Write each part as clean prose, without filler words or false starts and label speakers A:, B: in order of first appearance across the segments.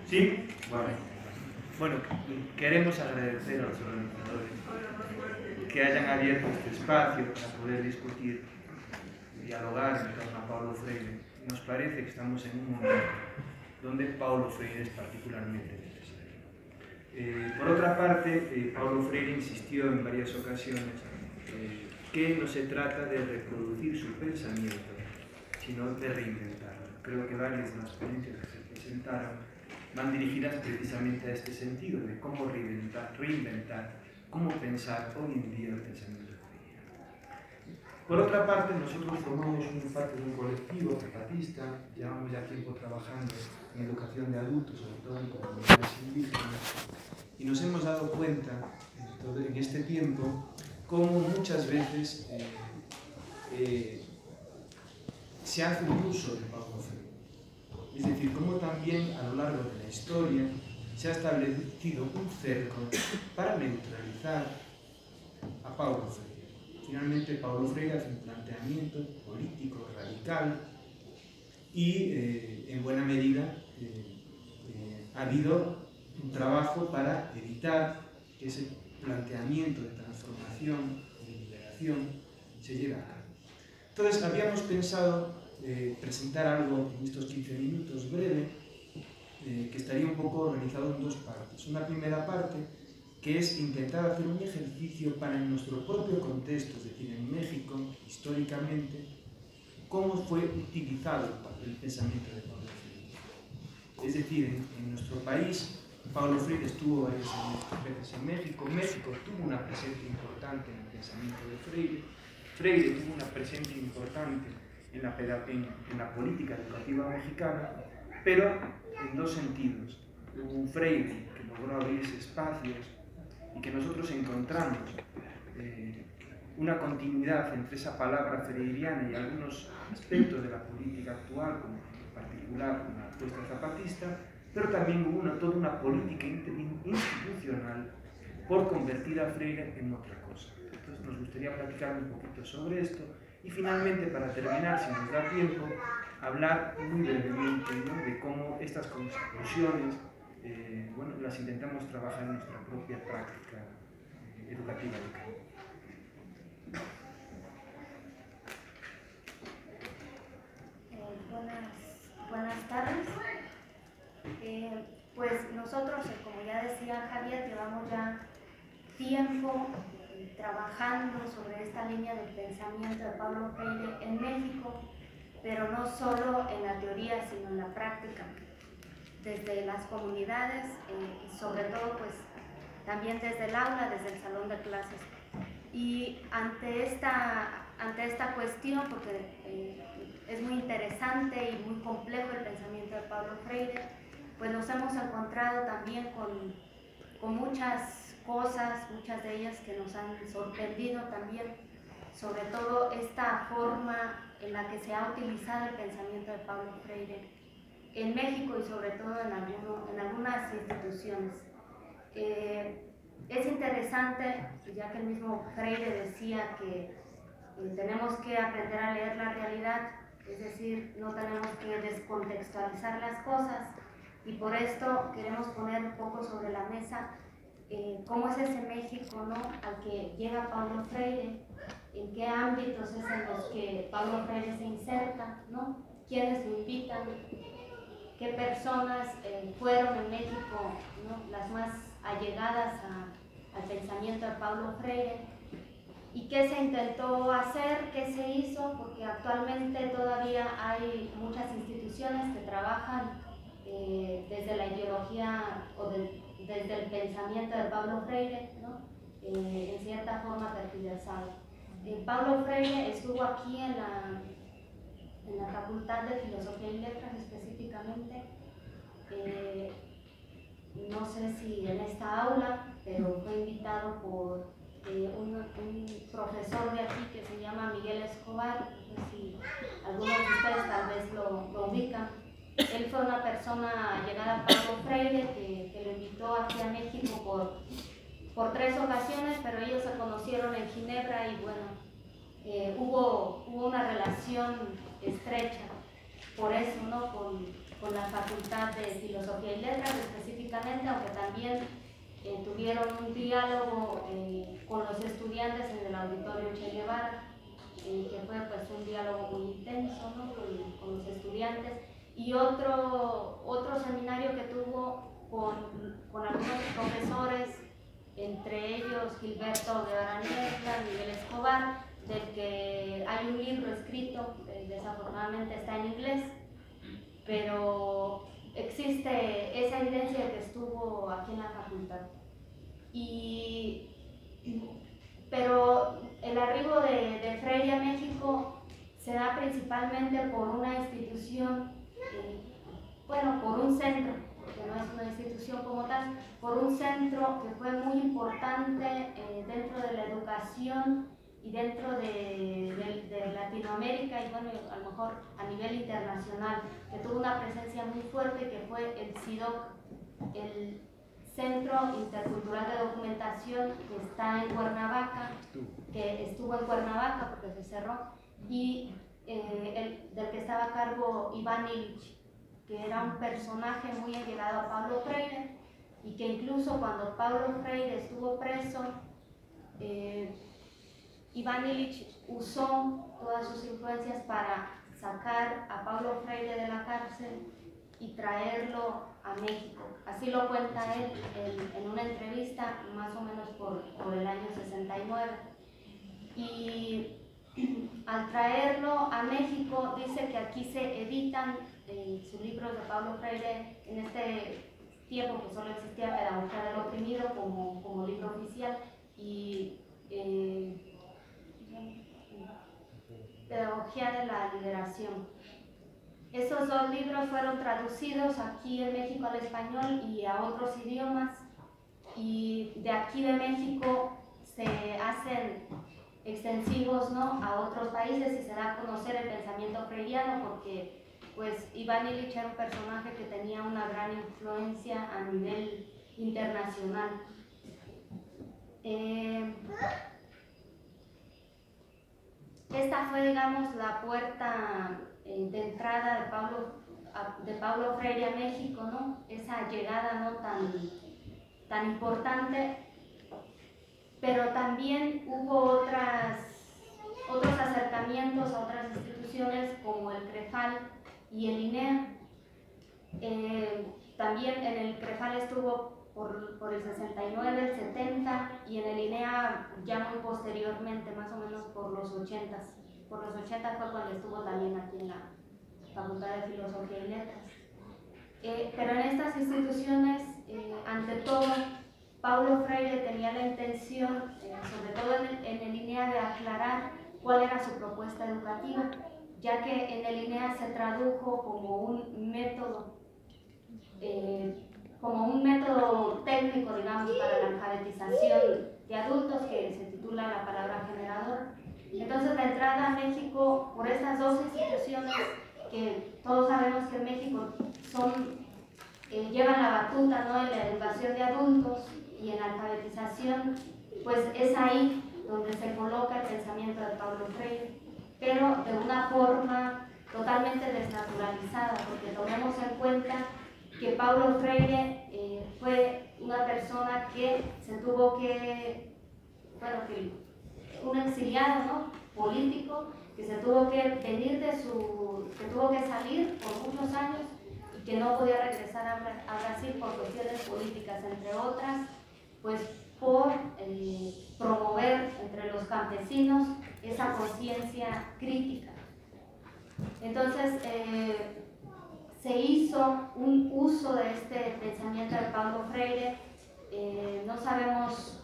A: ¿Sí? Bueno, queremos agradecer a los organizadores que hayan abierto este espacio para poder discutir, dialogar en torno a Paulo Freire. Nos parece que estamos en un momento donde Paulo Freire es particularmente necesario. Por otra parte, Paulo Freire insistió en varias ocasiones que no se trata de reproducir su pensamiento, sino de reinventarlo. Creo que varias de las ponencias que se presentaron van dirigidas precisamente a este sentido, de cómo reinventar, cómo pensar hoy en día el pensamiento freiriano. Por otra parte, nosotros formamos parte de un colectivo zapatista, llevamos ya tiempo trabajando en educación de adultos, sobre todo en comunidades indígenas, y nos hemos dado cuenta en este tiempo cómo muchas veces se hace un uso de Paulo Freire. Es decir, cómo también a lo largo de la historia se ha establecido un cerco para neutralizar a Paulo Freire. Finalmente, Paulo Freire hace un planteamiento político radical y, en buena medida, ha habido un trabajo para evitar que ese planteamiento de transformación, de liberación, se lleve a cabo. Entonces, habíamos pensado presentar algo en estos 15 minutos breve, que estaría un poco organizado en dos partes. Una primera parte, que es intentar hacer un ejercicio para en nuestro propio contexto, es decir, en México, históricamente, cómo fue utilizado el pensamiento de Paulo Freire. Es decir, en nuestro país, Paulo Freire estuvo varias veces en México. México tuvo una presencia importante en el pensamiento de Freire. Freire tuvo una presencia importante en la política educativa mexicana, pero en dos sentidos. Hubo un Freire que logró abrirse espacios y que nosotros encontramos una continuidad entre esa palabra freiriana y algunos aspectos de la política actual, como en particular la apuesta zapatista, pero también hubo toda una política institucional por convertir a Freire en otra cosa. Entonces nos gustaría platicar un poquito sobre esto y finalmente, para terminar, si nos da tiempo, hablar muy brevemente, ¿no?, de cómo estas conclusiones las intentamos trabajar en nuestra propia práctica educativa local.
B: Buenas tardes. Pues nosotros, como ya decía Javier, llevamos ya tiempo trabajando sobre esta línea del pensamiento de Paulo Freire en México, pero no solo en la teoría, sino en la práctica, desde las comunidades y sobre todo pues también desde el aula, desde el salón de clases. Y ante esta cuestión, porque es muy interesante y muy complejo el pensamiento de Paulo Freire, pues nos hemos encontrado también con muchas cosas, muchas de ellas que nos han sorprendido también, sobre todo esta forma en la que se ha utilizado el pensamiento de Paulo Freire en México y sobre todo en algunas instituciones. Es interesante, ya que el mismo Freire decía que tenemos que aprender a leer la realidad, es decir, no tenemos que descontextualizar las cosas, y por esto queremos poner un poco sobre la mesa cómo es ese México, ¿no?, al que llega Paulo Freire, en qué ámbitos es en los que Paulo Freire se inserta, ¿no?, quiénes lo invitan, qué personas fueron en México, ¿no?, las más allegadas al pensamiento de Paulo Freire, y qué se intentó hacer, qué se hizo, porque actualmente todavía hay muchas instituciones que trabajan desde la ideología o desde el pensamiento de Paulo Freire, ¿no?, en cierta forma tergiversado. Paulo Freire estuvo aquí en la Facultad de Filosofía y Letras específicamente, no sé si en esta aula, pero fue invitado por un profesor de aquí que se llama Miguel Escobar, no sé si algunos de ustedes tal vez lo ubican. Él fue una persona llegada a Paulo Freire que lo invitó aquí a México por 3 ocasiones, pero ellos se conocieron en Ginebra y bueno, hubo una relación estrecha. por eso, ¿no? Con la Facultad de Filosofía y Letras específicamente, aunque también tuvieron un diálogo con los estudiantes en el Auditorio Che Guevara, que fue pues un diálogo muy intenso, ¿no? con los estudiantes, y otro seminario que tuvo con algunos profesores, entre ellos Gilberto Guevara Niebla, Miguel Escobar, del que hay un libro escrito, desafortunadamente está en inglés, pero existe esa evidencia de que estuvo aquí en la facultad. Pero el arribo de Freire a México se da principalmente por una institución, bueno, por un centro, porque no es una institución como tal, por un centro que fue muy importante dentro de la educación y dentro de Latinoamérica y bueno, a lo mejor a nivel internacional, que tuvo una presencia muy fuerte, que fue el CIDOC, el Centro Intercultural de Documentación, que está en Cuernavaca, que estuvo en Cuernavaca porque se cerró, y del que estaba a cargo Iván Illich, que era un personaje muy allegado a Pablo Freire, y que incluso cuando Pablo Freire estuvo preso, Iván Illich usó todas sus influencias para sacar a Pablo Freire de la cárcel y traerlo a México. Así lo cuenta él en una entrevista más o menos por el año 69. Y al traerlo a México dice que aquí se editan sus libros de Pablo Freire en este tiempo que solo existía Pedagogía del Oprimido como libro oficial y Pedagogía de la Liberación. Esos dos libros fueron traducidos aquí en México al español y a otros idiomas, y de aquí de México se hacen extensivos, ¿no?, a otros países y se da a conocer el pensamiento freiriano, porque pues Iván Illich era un personaje que tenía una gran influencia a nivel internacional. Esta fue, digamos, la puerta de entrada de Pablo Freire a México, ¿no? Esa llegada no tan importante, pero también hubo otros acercamientos a otras instituciones como el CREFAL y el INEA. También en el CREFAL estuvo por el 69, el 70, y en el INEA ya muy posteriormente, más o menos por los 80. Por los 80 fue cuando estuvo también aquí en la Facultad de Filosofía y Letras. Pero en estas instituciones, ante todo, Paulo Freire tenía la intención, sobre todo en el INEA, de aclarar cuál era su propuesta educativa, ya que en el INEA se tradujo como un método técnico, digamos, para la alfabetización de adultos, que se titula La Palabra Generadora. Entonces, la entrada a México por estas dos instituciones, que todos sabemos que en México llevan la batuta, ¿no?, en la educación de adultos y en la alfabetización, pues es ahí donde se coloca el pensamiento de Paulo Freire, pero de una forma totalmente desnaturalizada, porque tomemos en cuenta que Paulo Freire fue una persona que se tuvo un exiliado, ¿no?, político, que se tuvo que venir que tuvo que salir por muchos años y que no podía regresar a Brasil por cuestiones políticas, entre otras, pues por promover entre los campesinos esa conciencia crítica. Entonces, se hizo un uso de este pensamiento de Paulo Freire, no sabemos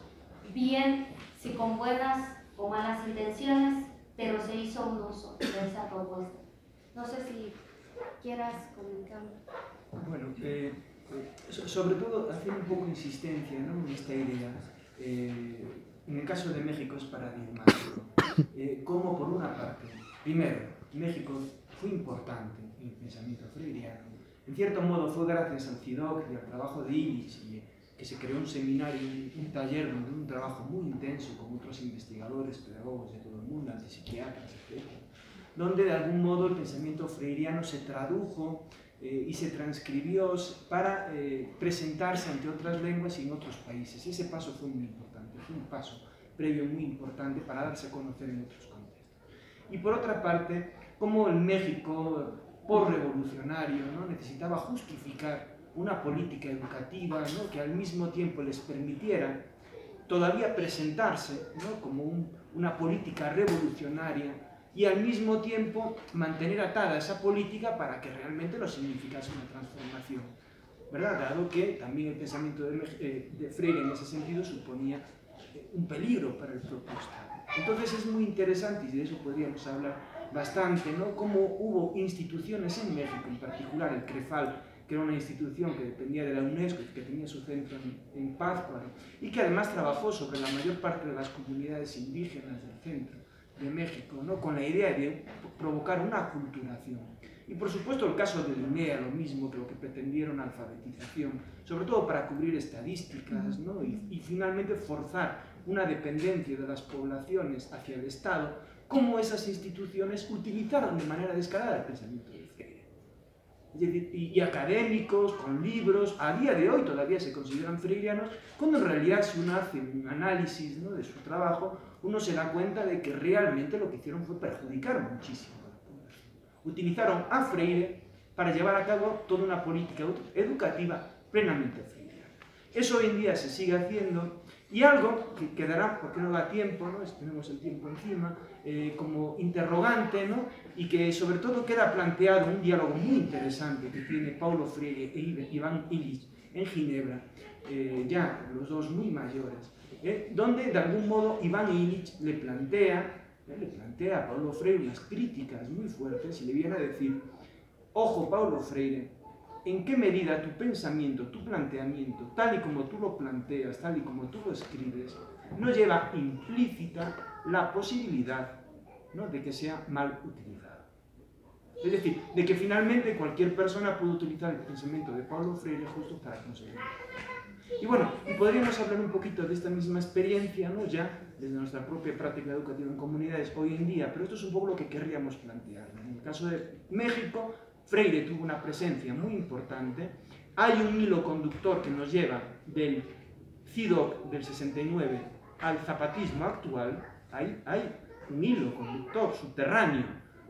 B: bien si con buenas o malas intenciones, pero se hizo un uso de esa propuesta. No sé si quieras comentar.
C: Bueno, sobre todo hacer un poco de insistencia, ¿no?, en esta idea. En el caso de México es paradigmático. Como por una parte, primero, México fue importante en el pensamiento freiriano. En cierto modo fue gracias al CIDOC y al trabajo de Illich que se creó un seminario, un taller donde un trabajo muy intenso con otros investigadores, pedagogos de todo el mundo, antipsiquiatras, etc. donde de algún modo el pensamiento freiriano se tradujo y se transcribió para presentarse ante otras lenguas y en otros países. Ese paso fue muy importante, fue un paso previo muy importante para darse a conocer en otros contextos. Y por otra parte, como el México postrevolucionario, ¿no?, necesitaba justificar una política educativa, ¿no?, que al mismo tiempo les permitiera todavía presentarse, ¿no?, como una política revolucionaria y al mismo tiempo mantener atada esa política para que realmente lo significase una transformación, ¿verdad? Dado que también el pensamiento de Freire en ese sentido suponía un peligro para el propio Estado. Entonces es muy interesante, y de eso podríamos hablar bastante, ¿no?, cómo hubo instituciones en México, en particular el CREFAL, que era una institución que dependía de la UNESCO y que tenía su centro en Pátzcuaro, y que además trabajó sobre la mayor parte de las comunidades indígenas del centro de México, ¿no?, con la idea de provocar una aculturación. Y por supuesto el caso de Linea, lo mismo, que lo que pretendieron alfabetización, sobre todo para cubrir estadísticas, ¿no?, y finalmente forzar una dependencia de las poblaciones hacia el Estado, cómo esas instituciones utilizaron de manera descarada el pensamiento de Freire. Y académicos, con libros, a día de hoy todavía se consideran freirianos, cuando en realidad si uno hace un análisis, ¿no?, de su trabajo, uno se da cuenta de que realmente lo que hicieron fue perjudicar muchísimo a la población. Utilizaron a Freire para llevar a cabo toda una política educativa plenamente freiriana. Eso hoy en día se sigue haciendo, y algo que quedará, porque no da tiempo, ¿no?, tenemos el tiempo encima, como interrogante, ¿no?, y que sobre todo queda planteado un diálogo muy interesante que tiene Paulo Freire e Iván Illich en Ginebra, ya los dos muy mayores, donde de algún modo Iván Illich le plantea a Paulo Freire unas críticas muy fuertes y le viene a decir: ojo, Paulo Freire, ¿en qué medida tu pensamiento, tu planteamiento, tal y como tú lo planteas, tal y como tú lo escribes, no lleva implícita la posibilidad, ¿no?, de que sea mal utilizado? Es decir, de que finalmente cualquier persona puede utilizar el pensamiento de Paulo Freire justo para conseguirlo. Y bueno, y podríamos hablar un poquito de esta misma experiencia, ¿no?, ya desde nuestra propia práctica educativa en comunidades hoy en día, pero esto es un poco lo que querríamos plantear, ¿no? En el caso de México, Freire tuvo una presencia muy importante. Hay un hilo conductor que nos lleva del CIDOC del 69 al zapatismo actual. Hay un hilo conductor subterráneo,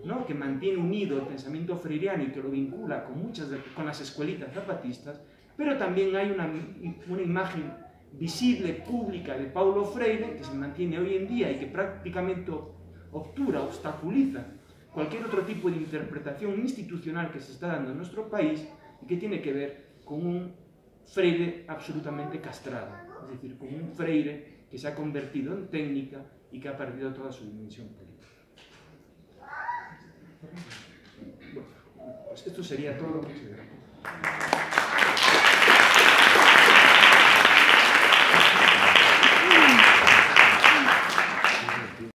C: ¿no?, que mantiene unido el pensamiento freiriano y que lo vincula con las escuelitas zapatistas, pero también hay una imagen visible, pública de Paulo Freire que se mantiene hoy en día y que prácticamente obstaculiza cualquier otro tipo de interpretación institucional que se está dando en nuestro país y que tiene que ver con un Freire absolutamente castrado, es decir, con un Freire que se ha convertido en técnica y que ha perdido toda su dimensión política. Bueno, pues esto sería todo.